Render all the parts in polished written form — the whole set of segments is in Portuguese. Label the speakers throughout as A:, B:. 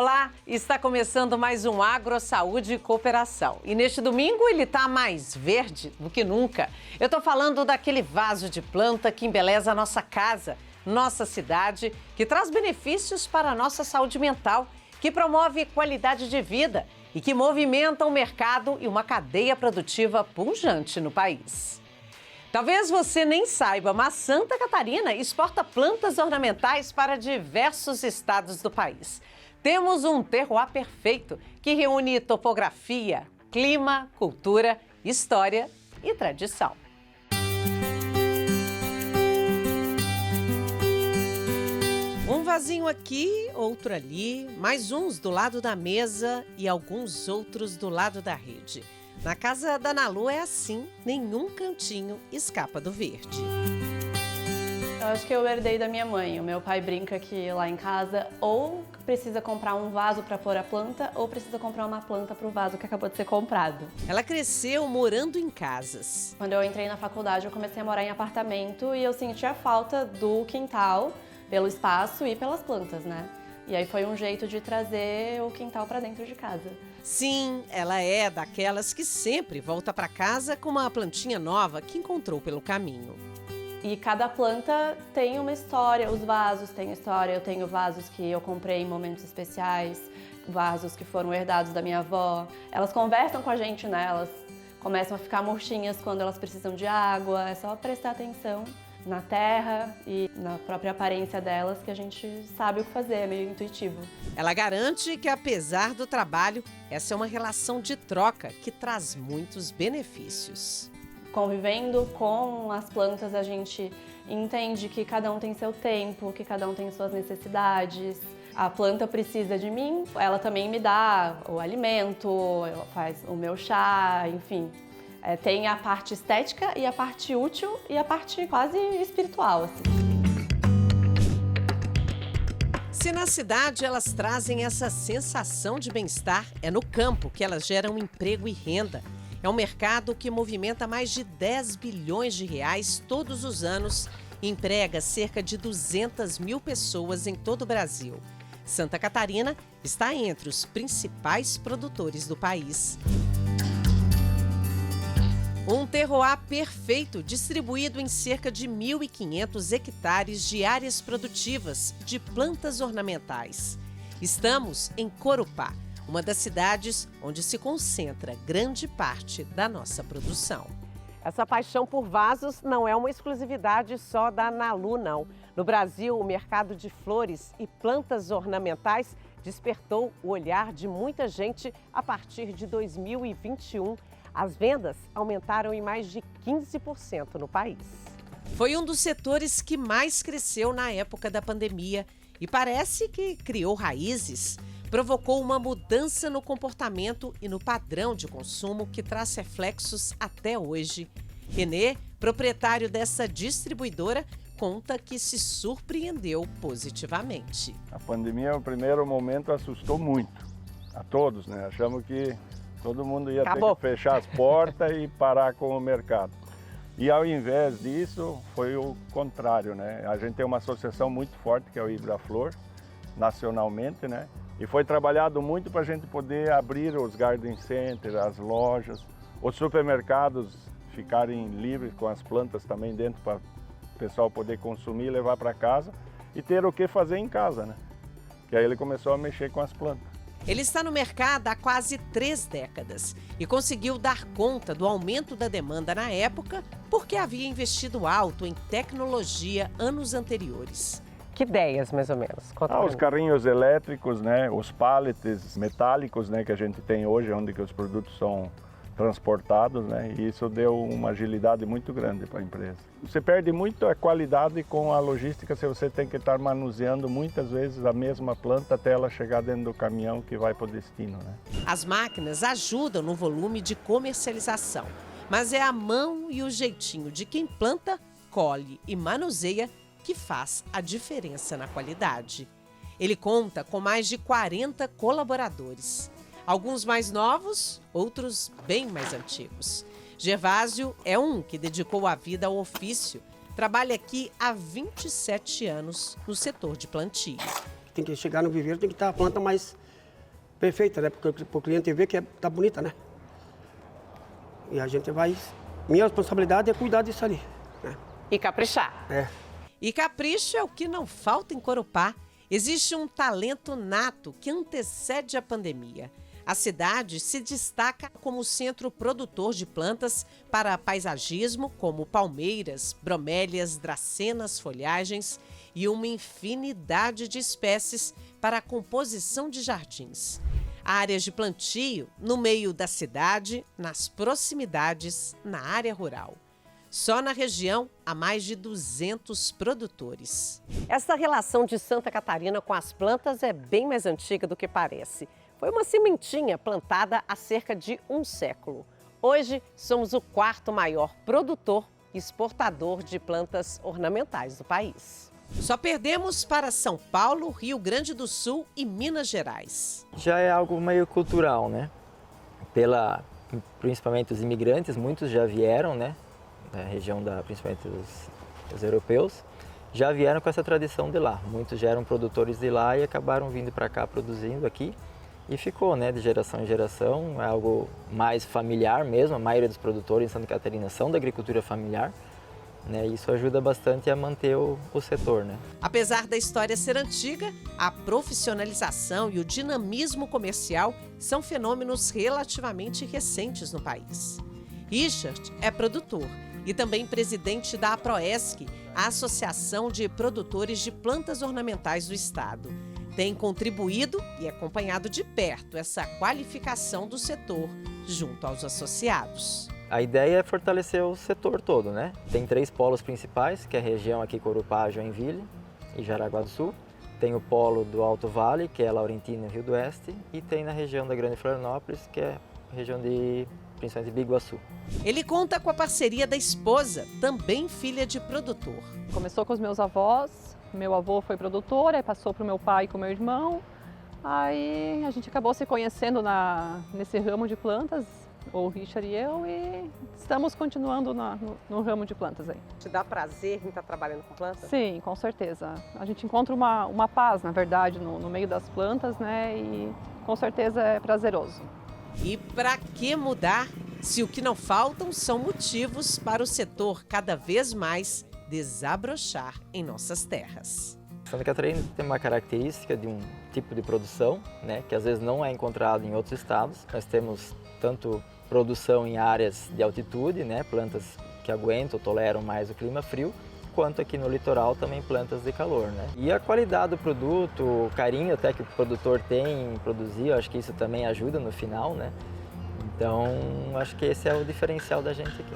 A: Olá, está começando mais um AgroSaúde e Cooperação. E neste domingo ele está mais verde do que nunca. Eu estou falando daquele vaso de planta que embeleza a nossa casa, nossa cidade, que traz benefícios para a nossa saúde mental, que promove qualidade de vida e que movimenta um mercado e uma cadeia produtiva pujante no país. Talvez você nem saiba, mas Santa Catarina exporta plantas ornamentais para diversos estados do país. Temos um terroir perfeito que reúne topografia, clima, cultura, história e tradição. Um vasinho aqui, outro ali, mais uns do lado da mesa e alguns outros do lado da rede. Na casa da Nalu é assim, nenhum cantinho escapa do verde.
B: Eu acho que eu herdei da minha mãe. O meu pai brinca que lá em casa ou precisa comprar um vaso para pôr a planta ou precisa comprar uma planta para o vaso que acabou de ser comprado.
A: Ela cresceu morando em casas.
B: Quando eu entrei na faculdade, eu comecei a morar em apartamento e eu sentia falta do quintal, pelo espaço e pelas plantas, né? E aí foi um jeito de trazer o quintal para dentro de casa.
A: Sim, ela é daquelas que sempre volta para casa com uma plantinha nova que encontrou pelo caminho.
B: E cada planta tem uma história, os vasos têm história. Eu tenho vasos que eu comprei em momentos especiais, vasos que foram herdados da minha avó. Elas conversam com a gente, né? Elas começam a ficar murchinhas quando elas precisam de água. É só prestar atenção na terra e na própria aparência delas que a gente sabe o que fazer, é meio intuitivo.
A: Ela garante que, apesar do trabalho, essa é uma relação de troca que traz muitos benefícios.
B: Convivendo com as plantas, a gente entende que cada um tem seu tempo, que cada um tem suas necessidades. A planta precisa de mim, ela também me dá o alimento, faz o meu chá, enfim. Tem a parte estética e a parte útil e a parte quase espiritual, assim.
A: Se na cidade elas trazem essa sensação de bem-estar, é no campo que elas geram emprego e renda. É um mercado que movimenta mais de 10 bilhões de reais todos os anos e emprega cerca de 200 mil pessoas em todo o Brasil. Santa Catarina está entre os principais produtores do país. Um terroir perfeito distribuído em cerca de 1.500 hectares de áreas produtivas de plantas ornamentais. Estamos em Corupá, uma das cidades onde se concentra grande parte da nossa produção. Essa paixão por vasos não é uma exclusividade só da Nalu, não. No Brasil, o mercado de flores e plantas ornamentais despertou o olhar de muita gente a partir de 2021. As vendas aumentaram em mais de 15% no país. Foi um dos setores que mais cresceu na época da pandemia e parece que criou raízes. Provocou uma mudança no comportamento e no padrão de consumo que traz reflexos até hoje. Renê, proprietário dessa distribuidora, conta que se surpreendeu positivamente.
C: A pandemia, no primeiro momento, assustou muito a todos, né? Achamos que todo mundo ia ter que fechar as portas e parar com o mercado. E ao invés disso, foi o contrário, né? A gente tem uma associação muito forte, que é o Ibraflor, nacionalmente, né? E foi trabalhado muito para a gente poder abrir os garden centers, as lojas, os supermercados ficarem livres com as plantas também dentro para o pessoal poder consumir, levar para casa e ter o que fazer em casa, né? Que aí ele começou a mexer com as plantas.
A: Ele está no mercado há quase 3 décadas e conseguiu dar conta do aumento da demanda na época porque havia investido alto em tecnologia anos anteriores. Que ideias, mais ou menos?
C: Os carrinhos elétricos, né? Os pallets metálicos, né? Que a gente tem hoje, onde que os produtos são transportados, né? E isso deu uma agilidade muito grande para a empresa. Você perde muito a qualidade com a logística se você tem que estar manuseando muitas vezes a mesma planta até ela chegar dentro do caminhão que vai para o destino, né?
A: As máquinas ajudam no volume de comercialização, mas é a mão e o jeitinho de quem planta, colhe e manuseia que faz a diferença na qualidade. Ele conta com mais de 40 colaboradores. Alguns mais novos, outros bem mais antigos. Gervásio é um que dedicou a vida ao ofício. Trabalha aqui há 27 anos no setor de plantio.
D: Tem que chegar no viveiro, tem que estar a planta mais perfeita, né? Porque o cliente vê que tá bonita, né? E a gente vai... Minha responsabilidade é cuidar disso ali, né?
A: E caprichar.
D: É.
A: E capricho é o que não falta em Corupá. Existe um talento nato que antecede a pandemia. A cidade se destaca como centro produtor de plantas para paisagismo, como palmeiras, bromélias, dracenas, folhagens e uma infinidade de espécies para a composição de jardins. Áreas de plantio no meio da cidade, nas proximidades, na área rural. Só na região, há mais de 200 produtores. Essa relação de Santa Catarina com as plantas é bem mais antiga do que parece. Foi uma sementinha plantada há cerca de um século. Hoje, somos o 4º maior produtor e exportador de plantas ornamentais do país. Só perdemos para São Paulo, Rio Grande do Sul e Minas Gerais.
E: Já é algo meio cultural, né? Principalmente os imigrantes, muitos já vieram, né? Da região, principalmente os europeus, já vieram com essa tradição de lá. Muitos já eram produtores de lá e acabaram vindo para cá produzindo aqui. E ficou, né, de geração em geração, é algo mais familiar mesmo. A maioria dos produtores em Santa Catarina são da agricultura familiar, né? E isso ajuda bastante a manter o setor, né?
A: Apesar da história ser antiga, a profissionalização e o dinamismo comercial são fenômenos relativamente recentes no país. Richard é produtor e também presidente da APROESC, a Associação de Produtores de Plantas Ornamentais do Estado. Tem contribuído e acompanhado de perto essa qualificação do setor junto aos associados.
E: A ideia é fortalecer o setor todo, né? Tem 3 polos principais, que é a região aqui Corupá, Joinville e Jaraguá do Sul. Tem o polo do Alto Vale, que é Laurentina e Rio do Oeste. E tem na região da Grande Florianópolis, que é a região principalmente de Biguaçu.
A: Ele conta com a parceria da esposa, também filha de produtor.
B: Começou com os meus avós, meu avô foi produtor, aí passou para o meu pai com o meu irmão. Aí a gente acabou se conhecendo nesse ramo de plantas, o Richard e eu, e estamos continuando no ramo de plantas aí.
A: Te dá prazer em estar trabalhando com plantas?
B: Sim, com certeza. A gente encontra uma paz, na verdade, no meio das plantas, né? E com certeza é prazeroso.
A: E para que mudar se o que não faltam são motivos para o setor cada vez mais desabrochar em nossas terras?
E: Santa Catarina tem uma característica de um tipo de produção, né, que às vezes não é encontrado em outros estados. Nós temos tanto produção em áreas de altitude, né, plantas que aguentam, toleram mais o clima frio, quanto aqui no litoral também plantas de calor, né? E a qualidade do produto, o carinho até que o produtor tem em produzir, eu acho que isso também ajuda no final, né? Então, acho que esse é o diferencial da gente aqui.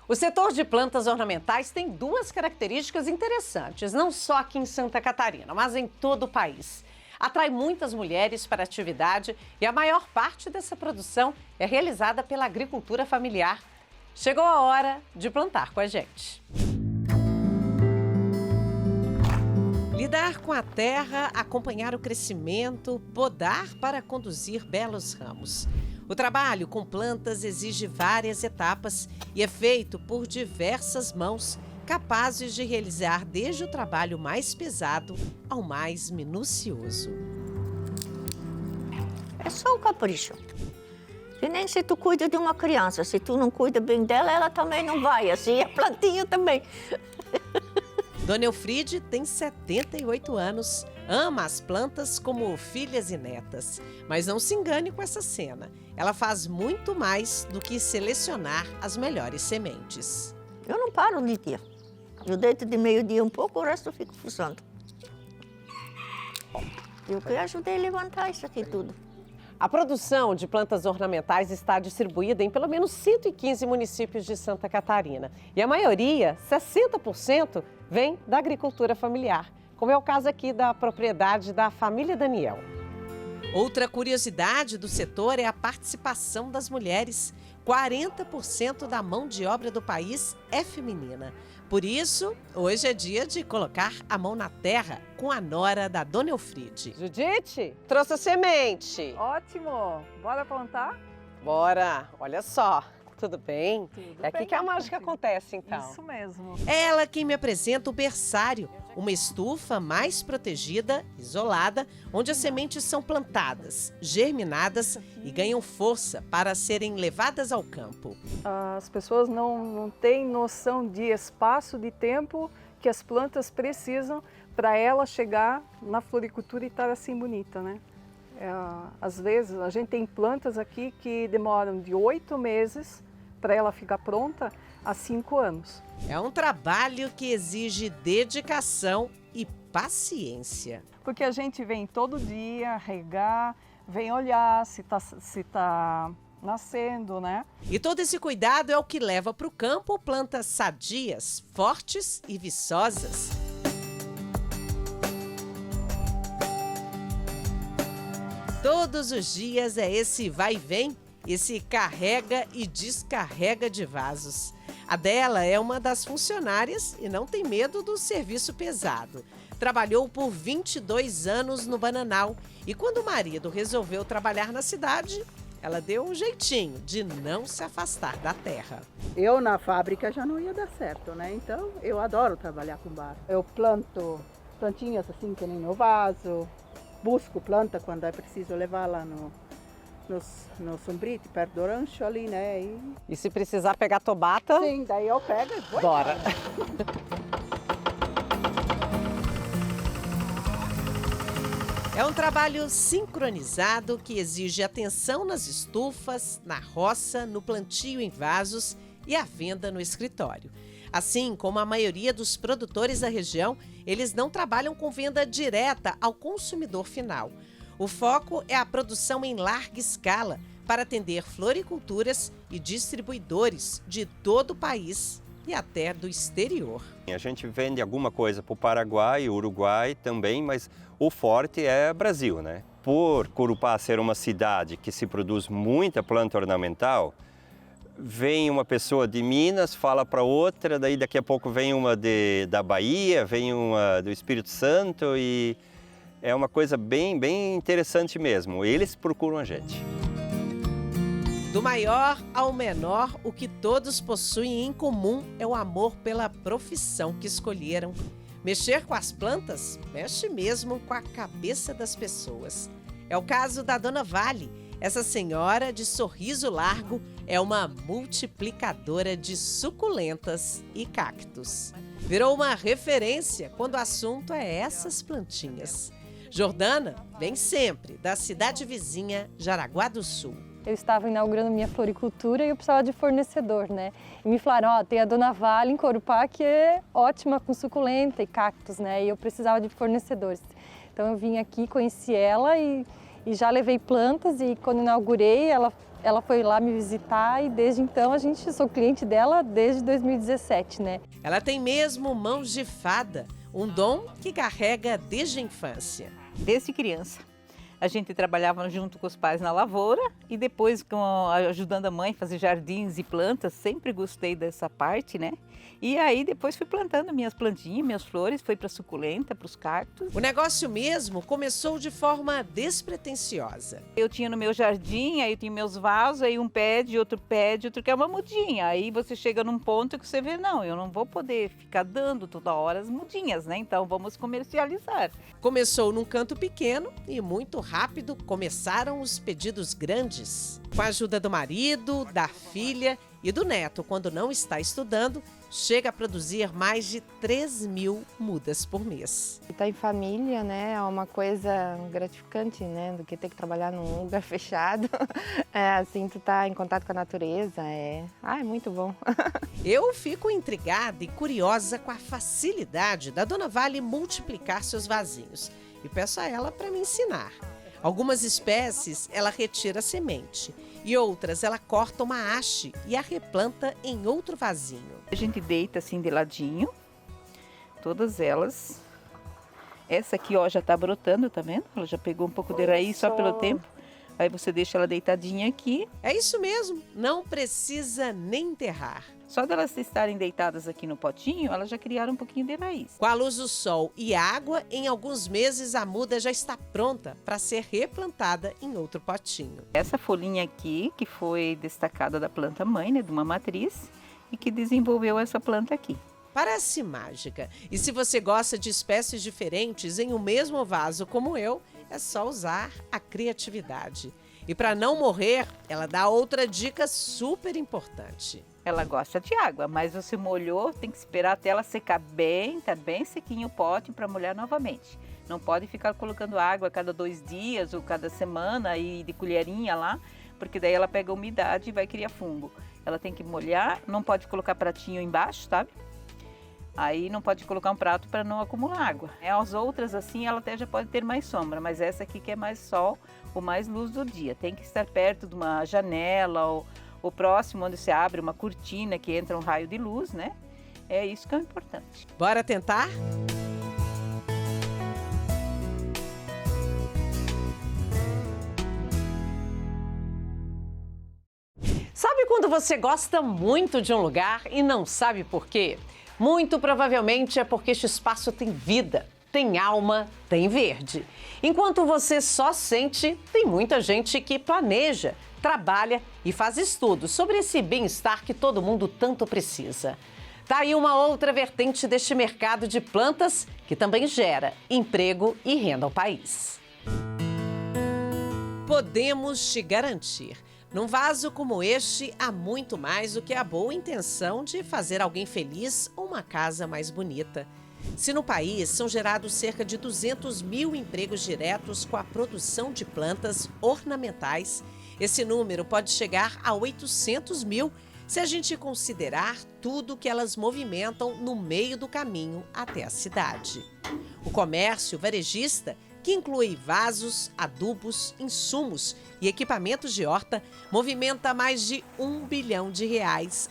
A: O setor de plantas ornamentais tem 2 características interessantes, não só aqui em Santa Catarina, mas em todo o país. Atrai muitas mulheres para a atividade e a maior parte dessa produção é realizada pela agricultura familiar. Chegou a hora de plantar com a gente. Lidar com a terra, acompanhar o crescimento, podar para conduzir belos ramos. O trabalho com plantas exige várias etapas e é feito por diversas mãos, capazes de realizar desde o trabalho mais pesado ao mais minucioso.
F: É só um capricho. Que nem se tu cuida de uma criança, se tu não cuida bem dela, ela também não vai, assim, a plantinha também.
A: Dona Eufride tem 78 anos, ama as plantas como filhas e netas. Mas não se engane com essa cena, ela faz muito mais do que selecionar as melhores sementes.
F: Eu não paro de dia. Eu deito de meio-dia um pouco, o resto eu fico fuçando. Eu que ajudei a levantar isso aqui tudo.
A: A produção de plantas ornamentais está distribuída em pelo menos 115 municípios de Santa Catarina. E a maioria, 60%, vem da agricultura familiar, como é o caso aqui da propriedade da família Daniel. Outra curiosidade do setor é a participação das mulheres. 40% da mão de obra do país é feminina. Por isso, hoje é dia de colocar a mão na terra com a nora da Dona Eufride. Judite, trouxe a semente.
G: Ótimo! Bora plantar?
A: Bora, olha só. Tudo bem? É aqui que a mágica acontece, então.
G: Isso mesmo.
A: É ela quem me apresenta o berçário, uma estufa mais protegida, isolada, onde as sementes são plantadas, germinadas e ganham força para serem levadas ao campo.
G: As pessoas não têm noção de espaço, de tempo que as plantas precisam para ela chegar na floricultura e estar assim bonita, né? Às vezes a gente tem plantas aqui que demoram de 8 meses para ela ficar pronta a 5 anos.
A: É um trabalho que exige dedicação e paciência.
G: Porque a gente vem todo dia regar, vem olhar se tá nascendo, né?
A: E todo esse cuidado é o que leva para o campo plantas sadias, fortes e viçosas. Todos os dias é esse vai e vem, esse carrega e descarrega de vasos. A dela é uma das funcionárias e não tem medo do serviço pesado. Trabalhou por 22 anos no Bananal e quando o marido resolveu trabalhar na cidade, ela deu um jeitinho de não se afastar da terra.
H: Eu na fábrica já não ia dar certo, né? Então eu adoro trabalhar com barro. Eu planto plantinhas assim que nem no vaso, busco planta quando é preciso levar lá no Sombrite, perto do rancho ali, né?
A: E se precisar pegar tobata?
H: Sim, daí eu pego e vou.
A: Bora! É um trabalho sincronizado que exige atenção nas estufas, na roça, no plantio em vasos e a venda no escritório. Assim como a maioria dos produtores da região, eles não trabalham com venda direta ao consumidor final. O foco é a produção em larga escala para atender floriculturas e distribuidores de todo o país e até do exterior.
I: A gente vende alguma coisa para o Paraguai e Uruguai também, mas o forte é Brasil, né? Por Corupá ser uma cidade que se produz muita planta ornamental, vem uma pessoa de Minas, fala para outra, daí daqui a pouco vem uma da Bahia, vem uma do Espírito Santo e é uma coisa bem interessante mesmo. Eles procuram a gente.
A: Do maior ao menor, o que todos possuem em comum é o amor pela profissão que escolheram. Mexer com as plantas mexe mesmo com a cabeça das pessoas. É o caso da Dona Vale. Essa senhora de sorriso largo é uma multiplicadora de suculentas e cactos. Virou uma referência quando o assunto é essas plantinhas. Jordana vem sempre da cidade vizinha Jaraguá do Sul.
B: Eu estava inaugurando minha floricultura e eu precisava de fornecedor, né? E me falaram, tem a Dona Vale em Corupá que é ótima com suculenta e cactos, né? E eu precisava de fornecedores. Então eu vim aqui, conheci ela e já levei plantas e quando inaugurei ela foi lá me visitar e desde então sou cliente dela desde 2017, né?
A: Ela tem mesmo mãos de fada, um dom que carrega desde a infância.
J: Desde criança. A gente trabalhava junto com os pais na lavoura e depois ajudando a mãe a fazer jardins e plantas, sempre gostei dessa parte, né? E aí depois fui plantando minhas plantinhas, minhas flores, foi para suculenta, para os cactos.
A: O negócio mesmo começou de forma despretensiosa.
J: Eu tinha no meu jardim, aí eu tinha meus vasos, aí um pede, outro quer uma mudinha. Aí você chega num ponto que você vê, não, eu não vou poder ficar dando toda hora as mudinhas, né? Então vamos comercializar.
A: Começou num canto pequeno e muito rápido começaram os pedidos grandes. Com a ajuda do marido, da filha e do neto, quando não está estudando, chega a produzir mais de 3.000 mudas por mês.
K: Estar em família, né, é uma coisa gratificante, né, do que ter que trabalhar num lugar fechado. Assim, tu tá em contato com a natureza, é muito bom.
A: Eu fico intrigada e curiosa com a facilidade da Dona Vale multiplicar seus vasinhos e peço a ela para me ensinar. Algumas espécies ela retira a semente e outras ela corta uma haste e a replanta em outro vasinho.
J: A gente deita assim de ladinho, todas elas. Essa aqui ó, já está brotando, tá vendo? Ela já pegou um pouco de raiz só pelo tempo. Aí você deixa ela deitadinha aqui.
A: É isso mesmo, não precisa nem enterrar.
J: Só delas estarem deitadas aqui no potinho, elas já criaram um pouquinho de raiz.
A: Com a luz do sol e água, em alguns meses a muda já está pronta para ser replantada em outro potinho.
J: Essa folhinha aqui, que foi destacada da planta mãe, né, de uma matriz, e que desenvolveu essa planta aqui.
A: Parece mágica. E se você gosta de espécies diferentes em um mesmo vaso como eu, é só usar a criatividade. E para não morrer, ela dá outra dica super importante.
J: Ela gosta de água, mas você molhou, tem que esperar até ela secar bem, tá bem sequinho o pote para molhar novamente. Não pode ficar colocando água a cada 2 dias ou cada semana e de colherinha lá, porque daí ela pega umidade e vai criar fungo. Ela tem que molhar, não pode colocar pratinho embaixo, sabe? Aí não pode colocar um prato para não acumular água. As outras assim, ela até já pode ter mais sombra, mas essa aqui que é mais sol ou mais luz do dia. Tem que estar perto de uma janela ou próximo onde se abre uma cortina que entra um raio de luz, né? É isso que é o importante.
A: Bora tentar? Sabe quando você gosta muito de um lugar e não sabe por quê? Muito provavelmente é porque este espaço tem vida, tem alma, tem verde. Enquanto você só sente, tem muita gente que planeja, trabalha e faz estudos sobre esse bem-estar que todo mundo tanto precisa. Tá aí uma outra vertente deste mercado de plantas que também gera emprego e renda ao país. Podemos te garantir, num vaso como este, há muito mais do que a boa intenção de fazer alguém feliz ou uma casa mais bonita. Se no país são gerados cerca de 200 mil empregos diretos com a produção de plantas ornamentais, esse número pode chegar a 800 mil se a gente considerar tudo que elas movimentam no meio do caminho até a cidade. O comércio varejista, que inclui vasos, adubos, insumos e equipamentos de horta, movimenta mais de R$1 bilhão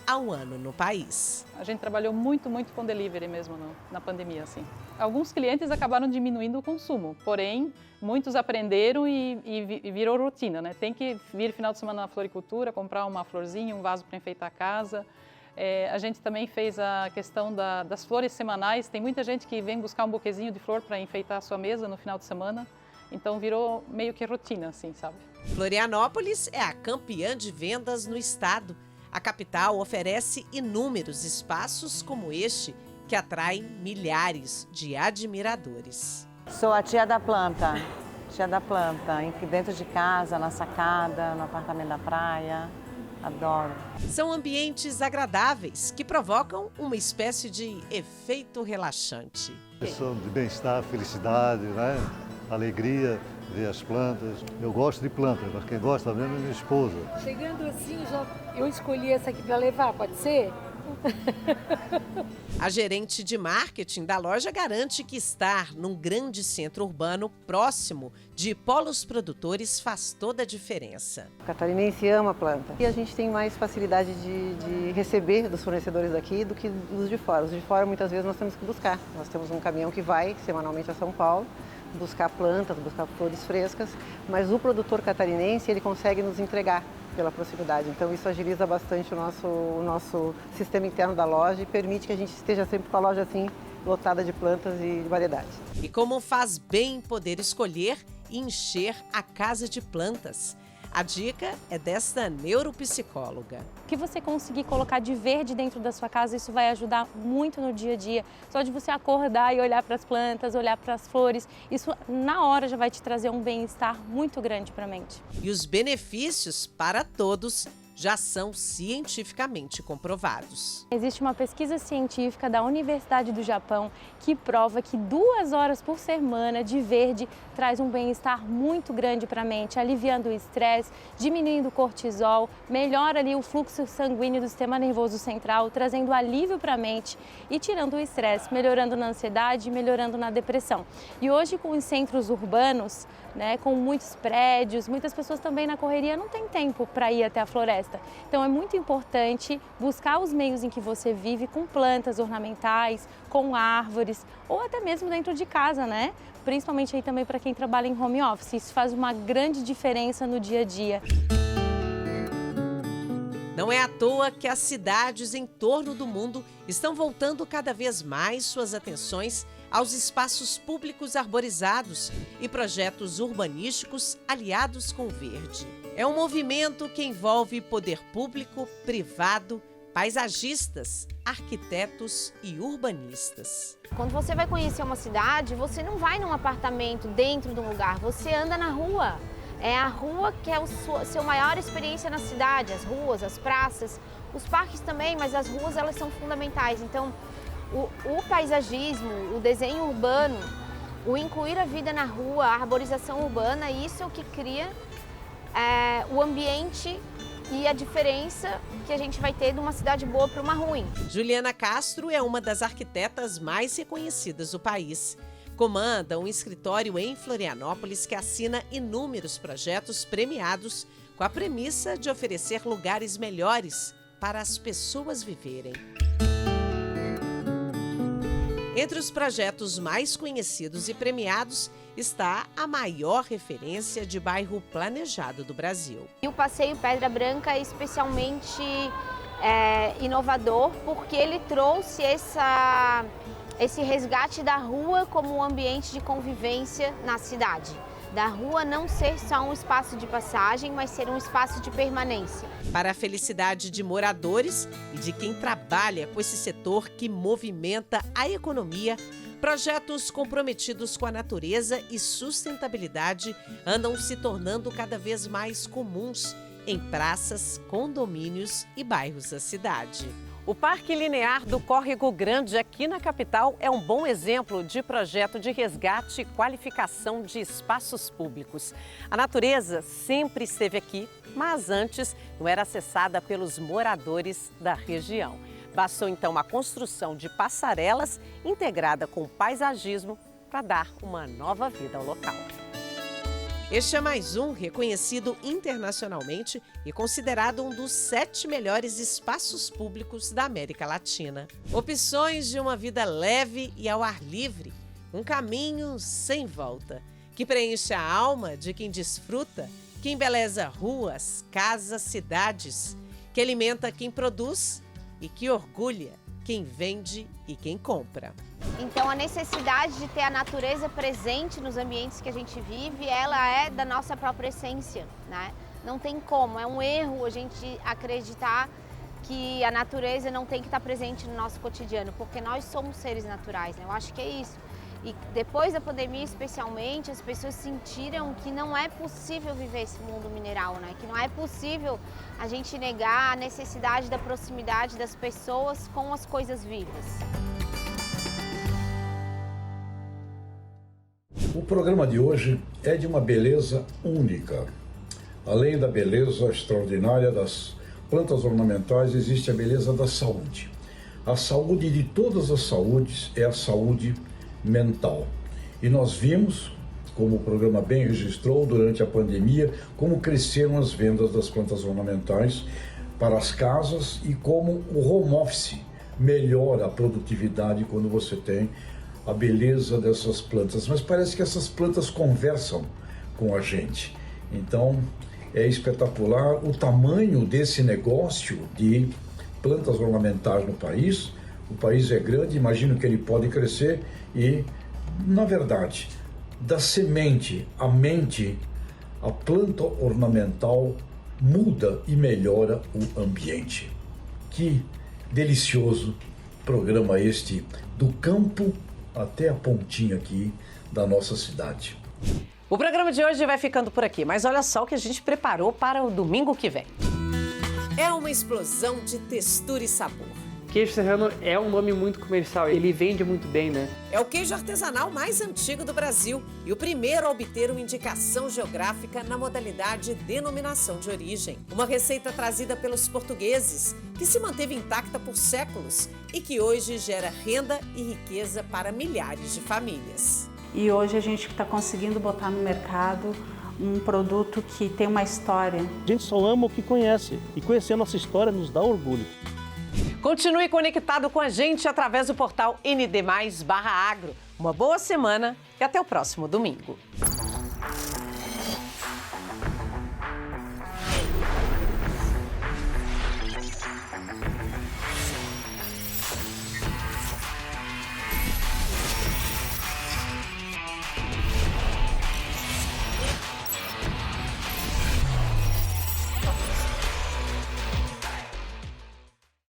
A: ao ano no país.
L: A gente trabalhou muito com delivery mesmo na pandemia, assim. Alguns clientes acabaram diminuindo o consumo, porém, muitos aprenderam e virou rotina, né? Tem que vir final de semana na floricultura, comprar uma florzinha, um vaso para enfeitar a casa. A gente também fez a questão das flores semanais. Tem muita gente que vem buscar um buquezinho de flor para enfeitar a sua mesa no final de semana. Então virou meio que rotina, assim, sabe?
A: Florianópolis é a campeã de vendas no estado. A capital oferece inúmeros espaços como este, que atraem milhares de admiradores.
M: Sou a tia da planta, dentro de casa, na sacada, no apartamento da praia. Adoro.
A: São ambientes agradáveis que provocam uma espécie de efeito relaxante.
N: Questão de bem-estar, felicidade, né? Alegria, ver as plantas. Eu gosto de plantas, mas quem gosta mesmo é minha esposa.
O: Chegando assim, eu escolhi essa aqui para levar, pode ser?
A: A gerente de marketing da loja garante que estar num grande centro urbano próximo de polos produtores faz toda a diferença.
M: O catarinense ama a planta e a gente tem mais facilidade de receber dos fornecedores daqui do que dos de fora. Os de fora muitas vezes nós temos que buscar. Nós temos um caminhão que vai semanalmente a São Paulo buscar plantas, buscar flores frescas, mas o produtor catarinense ele consegue nos entregar pela proximidade. Então isso agiliza bastante o nosso sistema interno da loja e permite que a gente esteja sempre com a loja assim lotada de plantas e de variedade.
A: E como faz bem poder escolher e encher a casa de plantas. A dica é desta neuropsicóloga.
P: O que você conseguir colocar de verde dentro da sua casa, isso vai ajudar muito no dia a dia. Só de você acordar e olhar para as plantas, olhar para as flores, isso na hora já vai te trazer um bem-estar muito grande para a mente.
A: E os benefícios para todos já são cientificamente comprovados.
P: Existe uma pesquisa científica da Universidade do Japão que prova que 2 horas por semana de verde traz um bem-estar muito grande para a mente, aliviando o estresse, diminuindo o cortisol, melhora ali o fluxo sanguíneo do sistema nervoso central, trazendo alívio para a mente e tirando o estresse, melhorando na ansiedade e melhorando na depressão. E hoje com os centros urbanos, né, com muitos prédios, muitas pessoas também na correria não têm tempo para ir até a floresta. floresta. Então é muito importante buscar os meios em que você vive com plantas ornamentais, com árvores ou até mesmo dentro de casa, né? Principalmente aí também para quem trabalha em home office. Isso faz uma grande diferença no dia a dia.
A: Não é à toa que as cidades em torno do mundo estão voltando cada vez mais suas atenções aos espaços públicos arborizados e projetos urbanísticos aliados com o verde. É um movimento que envolve poder público, privado, paisagistas, arquitetos e urbanistas.
Q: Quando você vai conhecer uma cidade, você não vai num apartamento dentro de um lugar, você anda na rua. É a rua que é a sua maior experiência na cidade, as ruas, as praças, os parques também, mas as ruas elas são fundamentais. Então, o paisagismo, o desenho urbano, o incluir a vida na rua, a arborização urbana, isso é o que cria o ambiente e a diferença que a gente vai ter de uma cidade boa para uma ruim.
A: Juliana Castro é uma das arquitetas mais reconhecidas do país. Comanda um escritório em Florianópolis que assina inúmeros projetos premiados com a premissa de oferecer lugares melhores para as pessoas viverem. Entre os projetos mais conhecidos e premiados está a maior referência de bairro planejado do Brasil.
Q: E o Passeio Pedra Branca é especialmente inovador porque ele trouxe esse resgate da rua como um ambiente de convivência na cidade. Da rua não ser só um espaço de passagem, mas ser um espaço de permanência.
A: Para a felicidade de moradores e de quem trabalha com esse setor que movimenta a economia, projetos comprometidos com a natureza e sustentabilidade andam se tornando cada vez mais comuns em praças, condomínios e bairros da cidade.
R: O Parque Linear do Córrego Grande, aqui na capital, é um bom exemplo de projeto de resgate e qualificação de espaços públicos. A natureza sempre esteve aqui, mas antes não era acessada pelos moradores da região. Bastou então a construção de passarelas integrada com paisagismo para dar uma nova vida ao local.
A: Este é mais um reconhecido internacionalmente e considerado um dos 7 melhores espaços públicos da América Latina. Opções de uma vida leve e ao ar livre, um caminho sem volta, que preenche a alma de quem desfruta, que embeleza ruas, casas, cidades, que alimenta quem produz e que orgulha quem vende e quem compra.
Q: Então a necessidade de ter a natureza presente nos ambientes que a gente vive, ela é da nossa própria essência, né? Não tem como, é um erro a gente acreditar que a natureza não tem que estar presente no nosso cotidiano, porque nós somos seres naturais, né? Eu acho que é isso. E depois da pandemia, especialmente, as pessoas sentiram que não é possível viver esse mundo mineral, né? Que não é possível a gente negar a necessidade da proximidade das pessoas com as coisas vivas.
S: O programa de hoje é de uma beleza única. Além da beleza extraordinária das plantas ornamentais, existe a beleza da saúde. A saúde de todas as saúdes é a saúde mental. E nós vimos, como o programa bem registrou durante a pandemia, como cresceram as vendas das plantas ornamentais para as casas e como o home office melhora a produtividade quando você tem a beleza dessas plantas. Mas parece que essas plantas conversam com a gente. Então é espetacular o tamanho desse negócio de plantas ornamentais no país. O país é grande, imagino que ele pode crescer e, na verdade, da semente à mente, a planta ornamental muda e melhora o ambiente. Que delicioso programa este, do campo até a pontinha aqui da nossa cidade.
R: O programa de hoje vai ficando por aqui, mas olha só o que a gente preparou para o domingo que vem.
A: É uma explosão de textura e sabor.
T: Queijo serrano é um nome muito comercial, ele vende muito bem, né?
A: É o queijo artesanal mais antigo do Brasil e o primeiro a obter uma indicação geográfica na modalidade denominação de origem. Uma receita trazida pelos portugueses, que se manteve intacta por séculos e que hoje gera renda e riqueza para milhares de famílias.
U: E hoje a gente está conseguindo botar no mercado um produto que tem uma história.
V: A gente só ama o que conhece e conhecer a nossa história nos dá orgulho.
R: Continue conectado com a gente através do portal ND+/agro. Uma boa semana e até o próximo domingo.